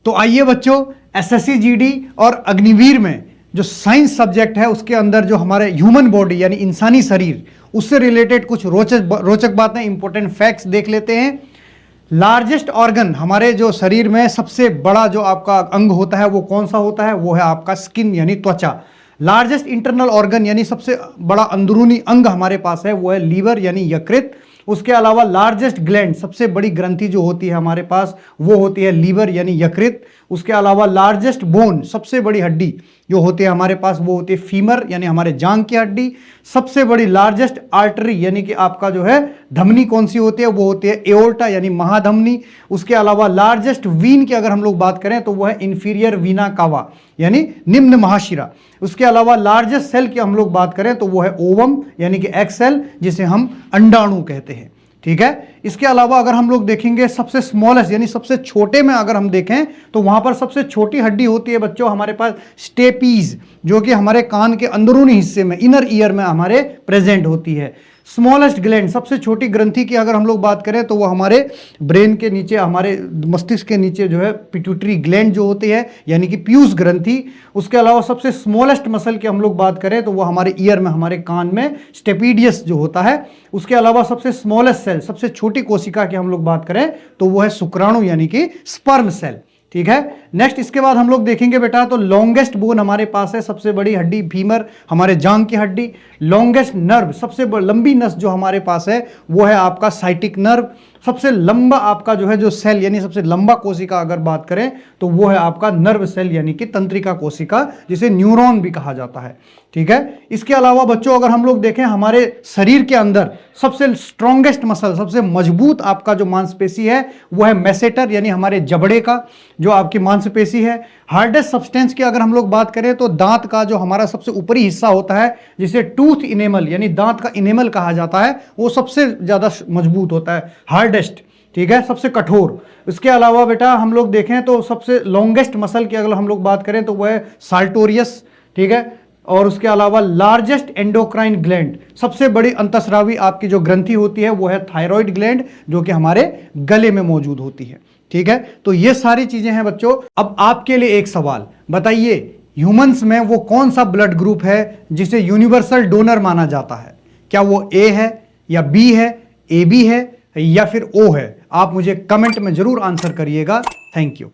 तो आइए बच्चों, एसएससी जीडी और अग्निवीर में जो साइंस सब्जेक्ट है उसके अंदर जो हमारे ह्यूमन बॉडी यानी इंसानी शरीर, उससे रिलेटेड कुछ रोचक बातें, इंपॉर्टेंट फैक्ट्स देख लेते हैं। लार्जेस्ट ऑर्गन, हमारे जो शरीर में सबसे बड़ा जो आपका अंग होता है वो कौन सा होता है? वो है आपका स्किन यानी त्वचा। लार्जेस्ट इंटरनल ऑर्गन यानी सबसे बड़ा अंदरूनी अंग हमारे पास है वो है लीवर यानी यकृत। उसके अलावा लार्जेस्ट ग्लैंड, सबसे बड़ी ग्रंथि जो होती है हमारे पास वो होती है लीवर यानी यकृत। उसके अलावा लार्जेस्ट बोन, सबसे बड़ी हड्डी जो होती है हमारे पास वो होती है फीमर यानी हमारे जांग की हड्डी। सबसे बड़ी लार्जेस्ट आर्टरी यानी कि आपका जो है धमनी कौन सी होती है? वो होती है एओर्टा यानी महाधमनी। उसके अलावा लार्जेस्ट वीन की अगर हम लोग बात करें तो वो है इंफीरियर वीना कावा यानी निम्न महाशिरा। उसके अलावा लार्जेस्ट सेल की हम लोग बात करें तो वो है ओवम यानी कि एग सेल, जिसे हम अंडाणु कहते हैं। ठीक है। इसके अलावा अगर हम लोग देखेंगे सबसे स्मॉलेस्ट यानी सबसे छोटे में अगर हम देखें तो वहां पर सबसे छोटी हड्डी होती है बच्चों हमारे पास स्टेपीज, जो कि हमारे कान के अंदरूनी हिस्से में, इनर ईयर में हमारे प्रेजेंट होती है। स्मॉलेस्ट ग्लैंड, सबसे छोटी ग्रंथि की अगर हम लोग बात करें तो वो हमारे ब्रेन के नीचे, हमारे मस्तिष्क के नीचे जो है पिट्यूटरी ग्लैंड जो होती है यानी कि पीयूष ग्रंथि। उसके अलावा सबसे स्मॉलेस्ट मसल की हम लोग बात करें तो वो हमारे ईयर में, हमारे कान में स्टेपीडियस जो होता है। उसके अलावा सबसे स्मॉलेस्ट सेल, सबसे छोटी कोशिका की हम लोग बात करें तो वो है शुक्राणु यानी कि स्पर्म सेल। ठीक है। नेक्स्ट इसके बाद हम लोग देखेंगे बेटा तो लॉन्गेस्ट बोन हमारे पास है, सबसे बड़ी हड्डी फीमर, हमारे जांग की हड्डी। लॉन्गेस्ट नर्व, सबसे लंबी नस जो हमारे पास है वो है आपका साइटिक नर्व। सबसे लंबा आपका जो है जो सेल यानी सबसे लंबा कोशिका अगर बात करें तो वो है आपका नर्व सेल यानी कि तंत्रिका कोशिका, जिसे न्यूरॉन भी कहा जाता है। ठीक है। इसके अलावा बच्चों अगर हम लोग देखें हमारे शरीर के अंदर सबसे स्ट्रॉन्गेस्ट मसल, सबसे मजबूत आपका जो मांसपेशी है वो है मैसेटर यानी हमारे जबड़े का जो आपकी मांसपेशी है। हार्डेस्ट सब्सटेंस की अगर हम लोग बात करें तो दांत का जो हमारा सबसे ऊपरी हिस्सा होता है जिसे टूथ इनेमल यानी दांत का इनेमल कहा जाता है, वो सबसे ज्यादा मजबूत होता है, हार्डेस्ट। ठीक है, सबसे कठोर। इसके अलावा बेटा हम लोग देखें तो सबसे लॉन्गेस्ट मसल की अगर हम लोग बात करें तो वह है साल्टोरियस। ठीक है। और उसके अलावा लार्जेस्ट एंडोक्राइन ग्लैंड, सबसे बड़ी अंतस्रावी आपकी जो ग्रंथि होती है वो है थायराइड ग्लैंड, जो कि हमारे गले में मौजूद होती है। ठीक है। तो ये सारी चीजें हैं बच्चों। अब आपके लिए एक सवाल बताइए, ह्यूमंस में वो कौन सा ब्लड ग्रुप है जिसे यूनिवर्सल डोनर माना जाता है? क्या वो ए है या बी है, ए बी है या फिर ओ है? आप मुझे कमेंट में जरूर आंसर करिएगा। Thank you.